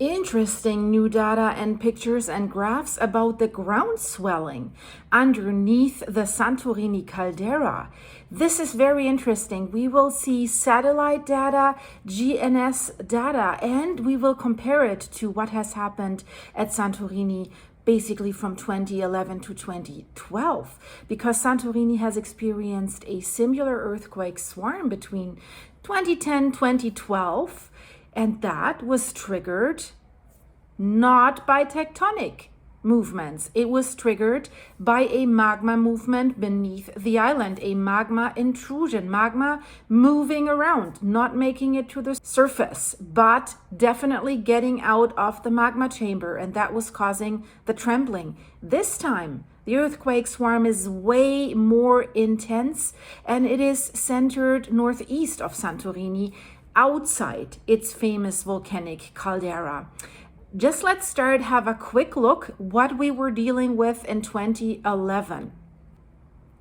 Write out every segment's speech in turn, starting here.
Interesting new data and pictures and graphs about the ground swelling underneath the Santorini caldera. This is very interesting. We will see satellite data, GNSS data, and we will compare it to what has happened at Santorini basically from 2011 to 2012, because Santorini has experienced a similar earthquake swarm between 2010 2012. And that was triggered not by tectonic movements. It was triggered by a magma movement beneath the island, a magma intrusion, magma moving around, not making it to the surface, but definitely getting out of the magma chamber. And that was causing the trembling. This time, the earthquake swarm is way more intense, and it is centered northeast of Santorini, outside its famous volcanic caldera. Just let's start, have a quick look what we were dealing with in 2011.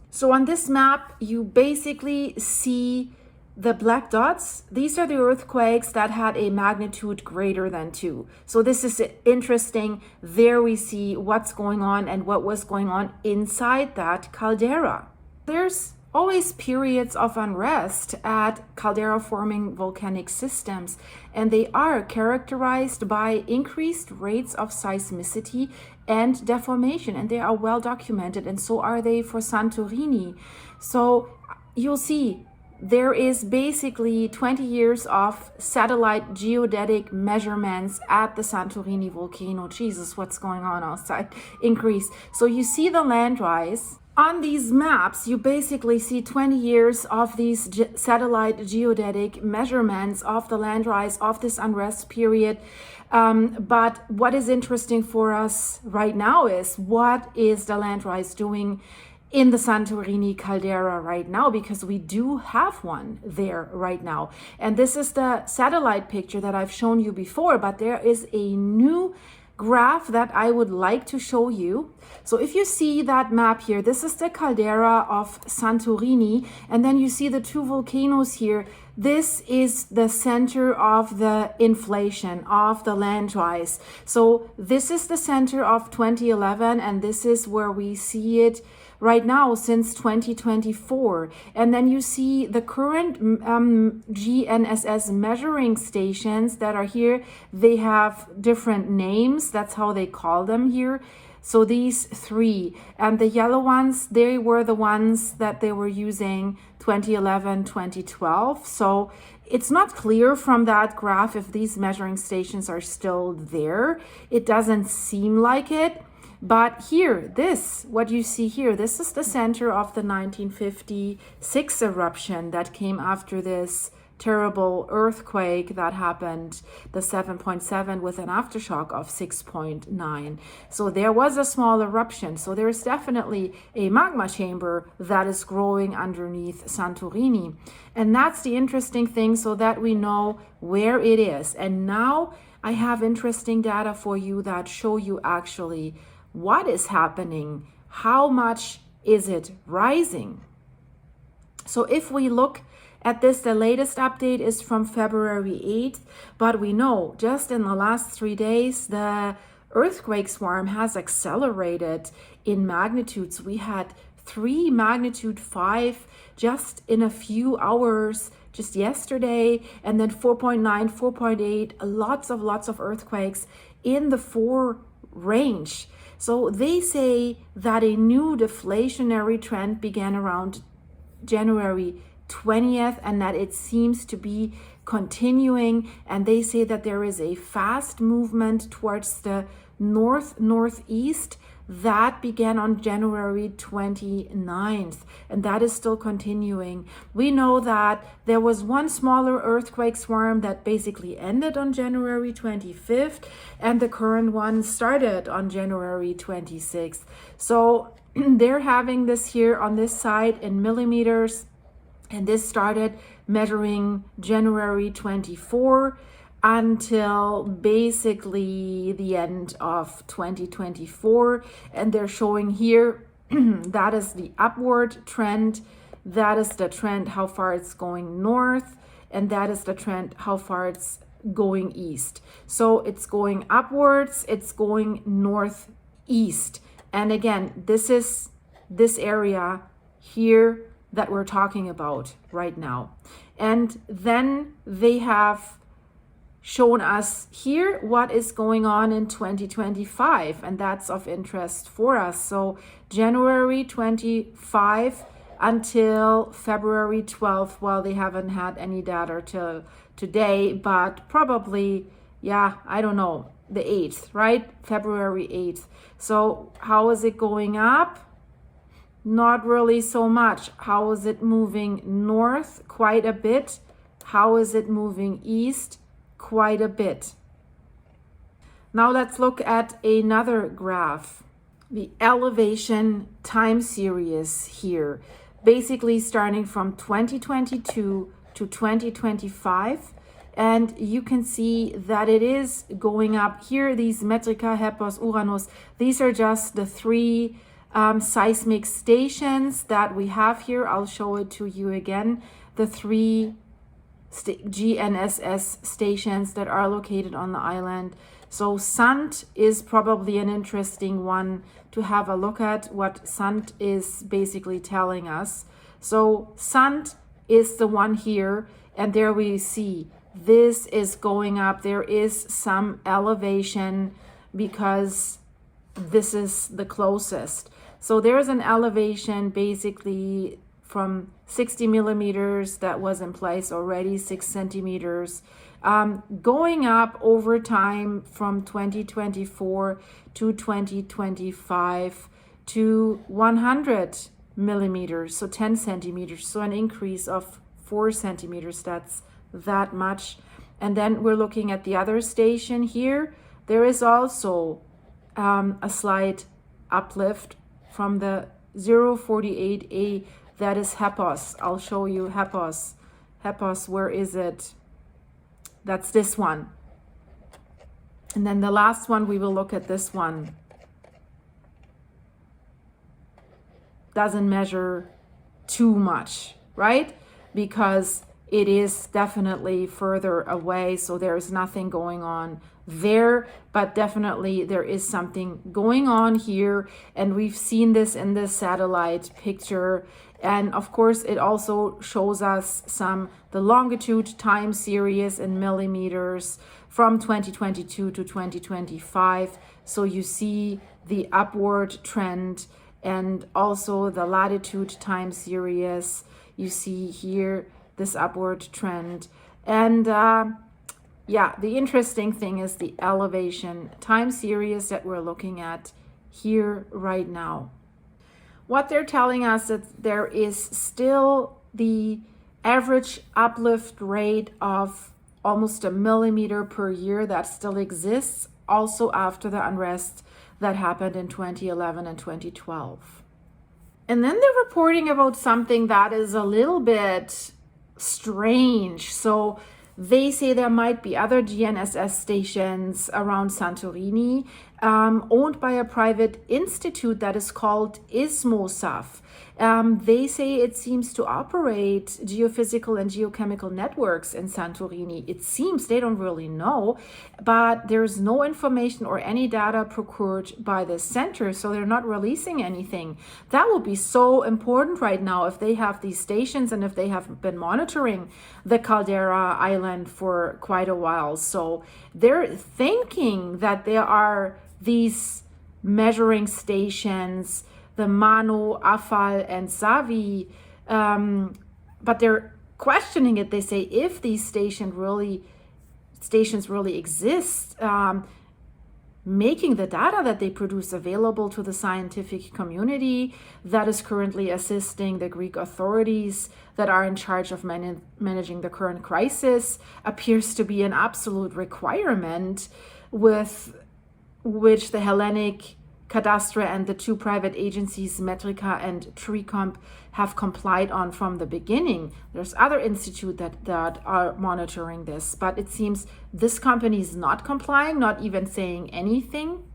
So on this map, you basically see the black dots. These are the earthquakes that had a magnitude greater than 2. So this is interesting. There we see what's going on and what was going on inside that caldera. There's always periods of unrest at caldera forming volcanic systems, and they are characterized by increased rates of seismicity and deformation, and they are well documented, and so are they for Santorini. So you'll see there is basically 20 years of satellite geodetic measurements at the Santorini volcano. Jesus, what's going on outside? Increase. So you see the land rise. On these maps, you basically see 20 years of these satellite geodetic measurements of the land rise of this unrest period. But what is interesting for us right now is what is the land rise doing in the Santorini caldera right now, because we do have one there right now. And this is the satellite picture that I've shown you before, but there is a new graph that I would like to show you. So if you see that map here, this is the caldera of Santorini, and then you see the two volcanoes here. This is the center of the inflation of the land rise. So this is the center of 2011, and this is where we see it right now since 2024. And then you see the current GNSS measuring stations that are here. They have different names. That's how they call them here. So these three, and the yellow ones, they were the ones that they were using 2011, 2012. So it's not clear from that graph if these measuring stations are still there. It doesn't seem like it. But here, what you see here, this is the center of the 1956 eruption that came after this terrible earthquake that happened, the 7.7 with an aftershock of 6.9. So there was a small eruption. So there's definitely a magma chamber that is growing underneath Santorini. And that's the interesting thing, so that we know where it is. And now I have interesting data for you that show you actually what is happening, how much is it rising. So if we look at this, the latest update is from February 8th, but we know just in the last 3 days, the earthquake swarm has accelerated in magnitudes. We had 3 magnitude 5 just in a few hours, just yesterday, and then 4.9, 4.8, lots of earthquakes in the 4 range. So they say that a new deflationary trend began around January 20th, and that it seems to be continuing. And they say that there is a fast movement towards the northeast that began on January 29th, and that is still continuing. We know that there was one smaller earthquake swarm that basically ended on January 25th, and the current one started on January 26th. So they're having this here on this side in millimeters, and this started measuring January 24 until basically the end of 2024. And they're showing here that is the upward trend, that is the trend how far it's going north, and that is the trend how far it's going east. So it's going upwards, it's going northeast. And again, this is this area here that we're talking about right now. And then they have shown us here what is going on in 2025, and that's of interest for us. So January 25 until February 12th. Well, they haven't had any data till today, but probably, yeah, I don't know, the 8th, right? February 8th. So how is it going up? Not really so much. How is it moving north? Quite a bit. How is it moving east? Quite a bit. Now let's look at another graph. The elevation time series here, basically starting from 2022 to 2025. And you can see that it is going up here. These Metrica, Hepos, Uranus, these are just the three seismic stations that we have here. I'll show it to you again. The three GNSS stations that are located on the island. So Sant is probably an interesting one to have a look at, what Sant is basically telling us. So Sant is the one here, and there we see this is going up. There is some elevation because this is the closest. So there's an elevation basically from 60 millimeters that was in place already, 6 centimeters, going up over time from 2024 to 2025 to 100 millimeters, so 10 centimeters, so an increase of 4 centimeters. That's that much. And then we're looking at the other station here. There is also a slight uplift from the 048A. That is Hepos. I'll show you Hepos. Hepos, where is it? That's this one. And then the last one, we will look at this one. Doesn't measure too much, right? Because it is definitely further away, so there is nothing going on there, but definitely there is something going on here, and we've seen this in the satellite picture. And of course it also shows us the longitude time series in millimeters from 2022 to 2025. So you see the upward trend, and also the latitude time series. You see here this upward trend. And yeah, the interesting thing is the elevation time series that we're looking at here right now. What they're telling us is there is still the average uplift rate of almost a millimeter per year that still exists, also after the unrest that happened in 2011 and 2012. And then they're reporting about something that is a little bit strange. So they say there might be other GNSS stations around Santorini, owned by a private institute that is called ISMOSAF. They say it seems to operate geophysical and geochemical networks in Santorini. It seems, they don't really know, but there's no information or any data procured by the center, so they're not releasing anything. That will be so important right now if they have these stations and if they have been monitoring the Caldera Island for quite a while. So they're thinking that there are these measuring stations, the Mano, Afal, and Savi, but they're questioning it. They say if these stations really exist, making the data that they produce available to the scientific community that is currently assisting the Greek authorities that are in charge of managing the current crisis appears to be an absolute requirement, with which the Hellenic Cadastre and the two private agencies, Metrica and Tricomp, have complied on from the beginning. There's other institutes that are monitoring this, but it seems this company is not complying, not even saying anything.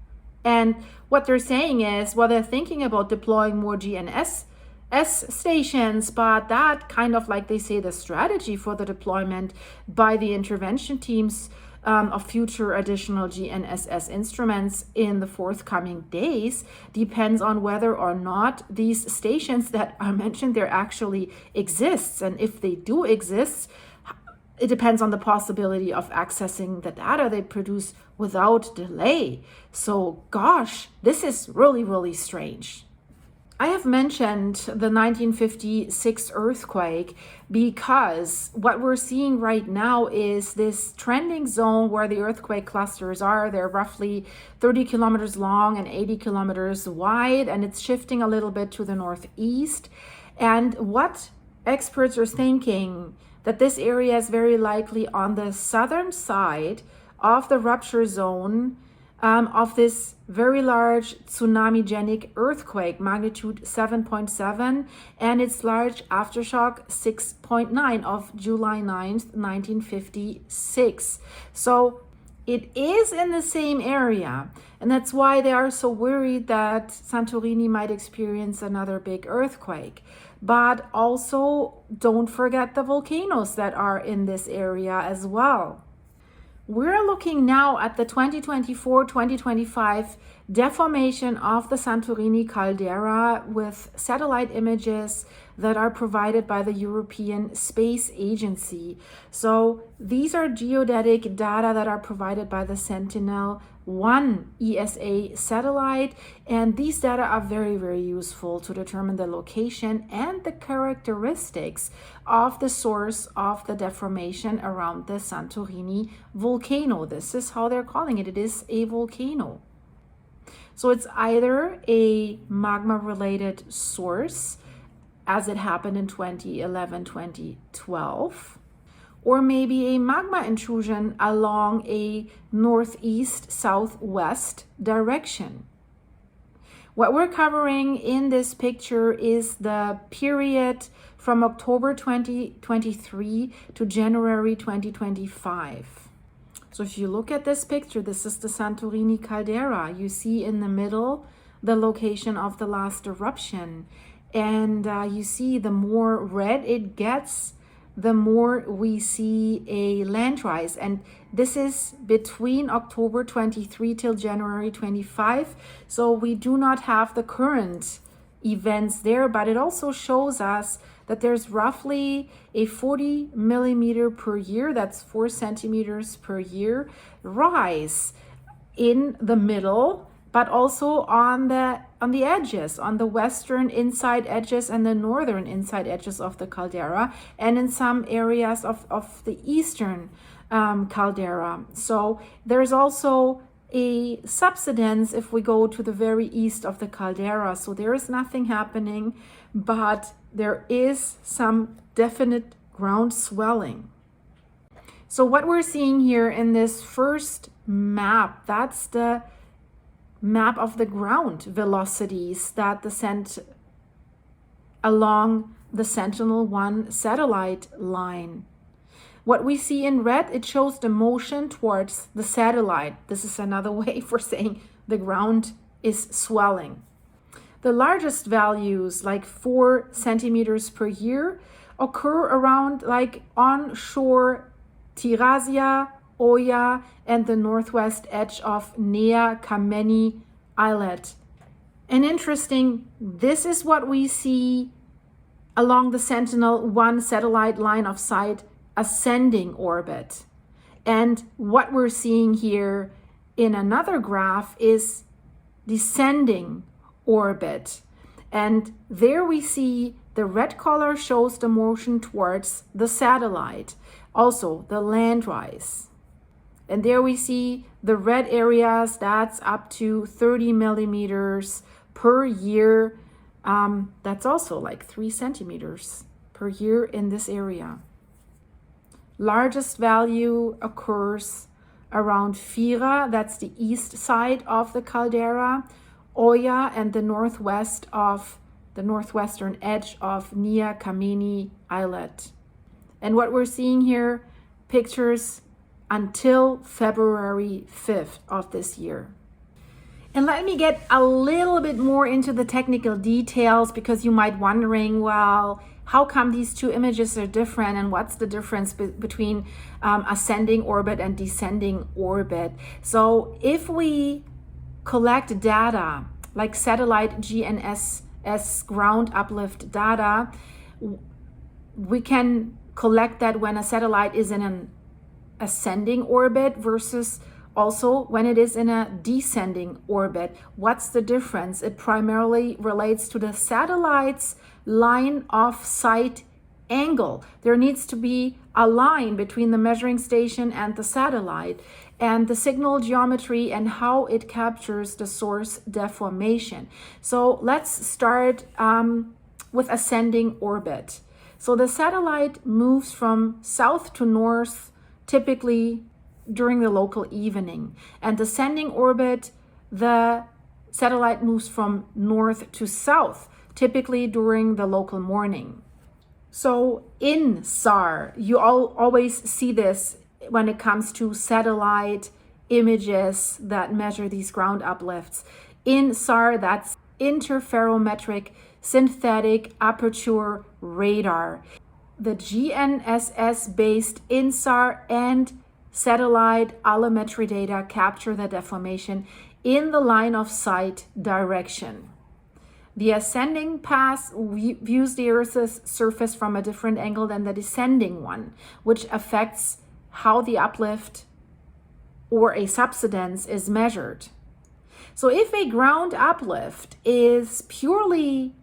And what they're saying is, well, they're thinking about deploying more GNSS stations, but that kind of, like they say, the strategy for the deployment by the intervention teams of future additional GNSS instruments in the forthcoming days depends on whether or not these stations that are mentioned there actually exists. And if they do exist, it depends on the possibility of accessing the data they produce without delay. So gosh, this is really, really strange. I have mentioned the 1956 earthquake because what we're seeing right now is this trending zone where the earthquake clusters are. They're roughly 30 kilometers long and 80 kilometers wide, and it's shifting a little bit to the northeast. And what experts are thinking that this area is very likely on the southern side of the rupture zone of this very large tsunami-genic earthquake, magnitude 7.7, and its large aftershock 6.9 of July 9th, 1956. So it is in the same area, and that's why they are so worried that Santorini might experience another big earthquake. But also don't forget the volcanoes that are in this area as well. We're looking now at the 2024-2025 deformation of the Santorini caldera with satellite images that are provided by the European Space Agency. So these are geodetic data that are provided by the Sentinel-1 ESA satellite, and these data are very, very useful to determine the location and the characteristics of the source of the deformation around the Santorini volcano. This is how they're calling it. It is a volcano. So it's either a magma-related source, as it happened in 2011, 2012, or maybe a magma intrusion along a northeast-southwest direction. What we're covering in this picture is the period from October 2023 to January 2025. So if you look at this picture, this is the Santorini caldera. You see in the middle the location of the last eruption. And you see the more red it gets, the more we see a land rise. And this is between October 23 till January 25. So we do not have the current events there, but it also shows us that there's roughly a 40 millimeter per year, that's 4 centimeters per year, rise in the middle, but also on the edges, on the western inside edges and the northern inside edges of the caldera, and in some areas of the eastern caldera. So there's also a subsidence if we go to the very east of the caldera. So there is nothing happening, but there is some definite ground swelling. So what we're seeing here in this first map, that's the map of the ground velocities that descend along the Sentinel-1 satellite line. What we see in red, it shows the motion towards the satellite. This is another way for saying the ground is swelling. The largest values, like 4 centimeters per year, occur around like onshore Tirasia, Oya, and the northwest edge of Nea Kameni Islet. And interesting, this is what we see along the Sentinel-1 satellite line of sight ascending orbit. And what we're seeing here in another graph is descending orbit. And there we see the red color shows the motion towards the satellite, also the land rise. And there we see the red areas, that's up to 30 millimeters per year. That's also like 3 centimeters per year in this area. Largest value occurs around Fira, that's the east side of the caldera, Oya, and the northwestern edge of Nea Kameni Islet. And what we're seeing here, pictures until February 5th of this year. And let me get a little bit more into the technical details, because you might wondering, well, how come these two images are different, and what's the difference between ascending orbit and descending orbit? So if we collect data like satellite GNSS ground uplift data, we can collect that when a satellite is in an ascending orbit versus also when it is in a descending orbit. What's the difference? It primarily relates to the satellite's line of sight angle. There needs to be a line between the measuring station and the satellite, and the signal geometry and how it captures the source deformation. So let's start with ascending orbit. So the satellite moves from south to north, typically during the local evening. And descending orbit, the satellite moves from north to south, typically during the local morning. So in SAR, you always see this when it comes to satellite images that measure these ground uplifts. In SAR, that's interferometric synthetic aperture radar. The GNSS-based INSAR and satellite allometry data capture the deformation in the line of sight direction. The ascending pass views the Earth's surface from a different angle than the descending one, which affects how the uplift or a subsidence is measured. So if a ground uplift is purely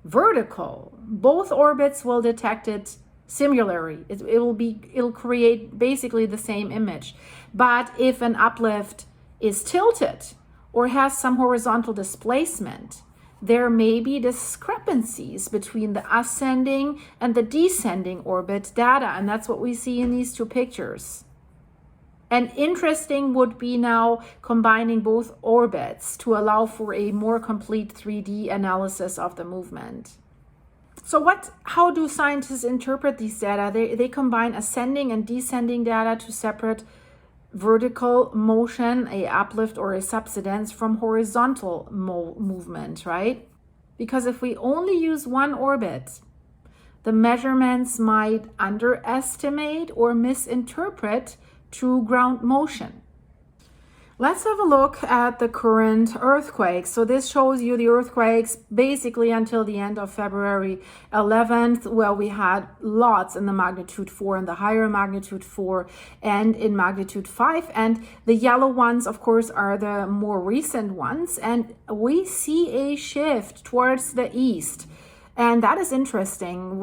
vertical, both orbits will detect it similarly. It'll create basically the same image. But if an uplift is tilted or has some horizontal displacement, there may be discrepancies between the ascending and the descending orbit data, and that's what we see in these two pictures. And interesting would be now combining both orbits to allow for a more complete 3D analysis of the movement. So how do scientists interpret these data? They combine ascending and descending data to separate vertical motion, a uplift or a subsidence, from horizontal movement, right? Because if we only use one orbit, the measurements might underestimate or misinterpret true ground motion. Let's have a look at the current earthquakes. So this shows you the earthquakes basically until the end of February 11th, where we had lots in the magnitude 4 and the higher magnitude 4 and in magnitude 5. And the yellow ones, of course, are the more recent ones. And we see a shift towards the east. And that is interesting.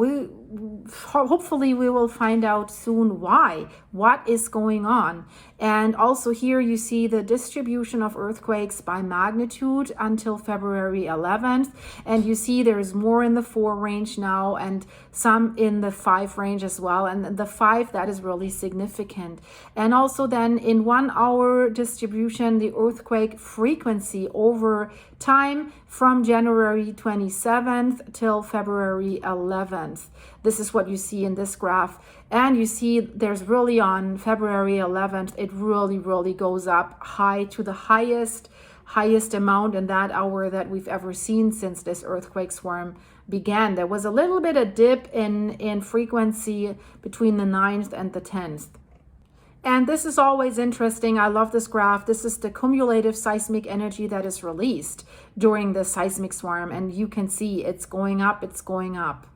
Hopefully we will find out soon what is going on. And also here you see the distribution of earthquakes by magnitude until February 11th. And you see there's more in the 4 range now and some in the 5 range as well. And the 5, that is really significant. And also then in 1 hour distribution, the earthquake frequency over time from January 27th till February 11th. This is what you see in this graph. And you see there's really on February 11th, it really goes up high to the highest amount in that hour that we've ever seen since this earthquake swarm began. There was a little bit of dip in frequency between the 9th and the 10th. And this is always interesting. I love this graph. This is the cumulative seismic energy that is released during the seismic swarm. And you can see it's going up, it's going up.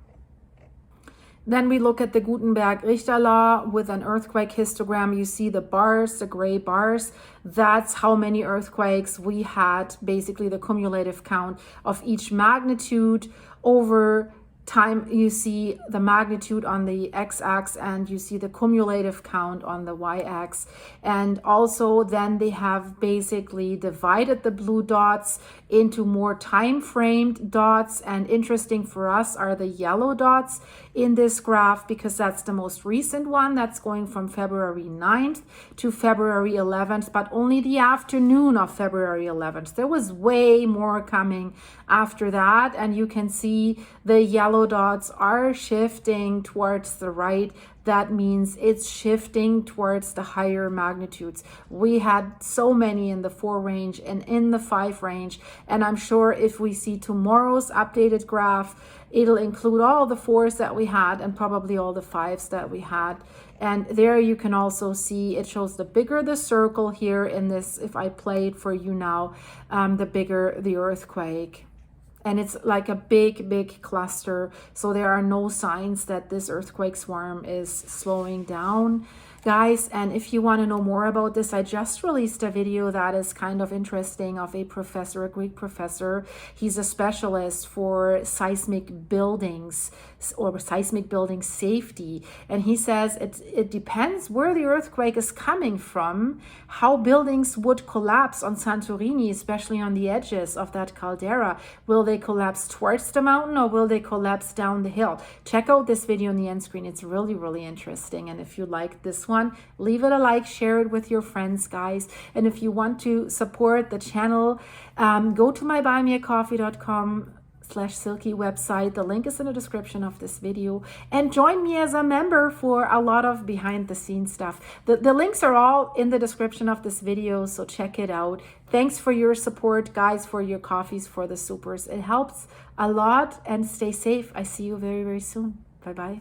Then we look at the Gutenberg-Richter law with an earthquake histogram. You see the bars, the gray bars. That's how many earthquakes we had, basically the cumulative count of each magnitude over time. You see the magnitude on the x-axis and you see the cumulative count on the y-axis. And also then they have basically divided the blue dots into more time-framed dots. And interesting for us are the yellow dots in this graph, because that's the most recent one. That's going from February 9th to February 11th, but only the afternoon of February 11th. There was way more coming after that. And you can see the yellow yellow dots are shifting towards the right, that means it's shifting towards the higher magnitudes. We had so many in the 4 range and in the 5 range, and I'm sure if we see tomorrow's updated graph, it'll include all the 4s that we had and probably all the 5s that we had. And there you can also see it shows the bigger the circle here in this, if I play it for you now, the bigger the earthquake. And it's like a big cluster. So there are no signs that this earthquake swarm is slowing down, guys. And if you want to know more about this, I just released a video that is kind of interesting of a professor, a Greek professor. He's a specialist for seismic buildings or seismic building safety. And he says it depends where the earthquake is coming from, how buildings would collapse on Santorini, especially on the edges of that caldera. Will they collapse towards the mountain or will they collapse down the hill? Check out this video on the end screen. It's really interesting. And if you like this one, leave it a like, share it with your friends, guys. And if you want to support the channel, go to my buymeacoffee.com/silky website. The link is in the description of this video, and join me as a member for a lot of behind the scenes stuff. The links are all in the description of this video, so check it out. Thanks for your support, guys, for your coffees, for the supers. It helps a lot, and stay safe. I see you very soon. Bye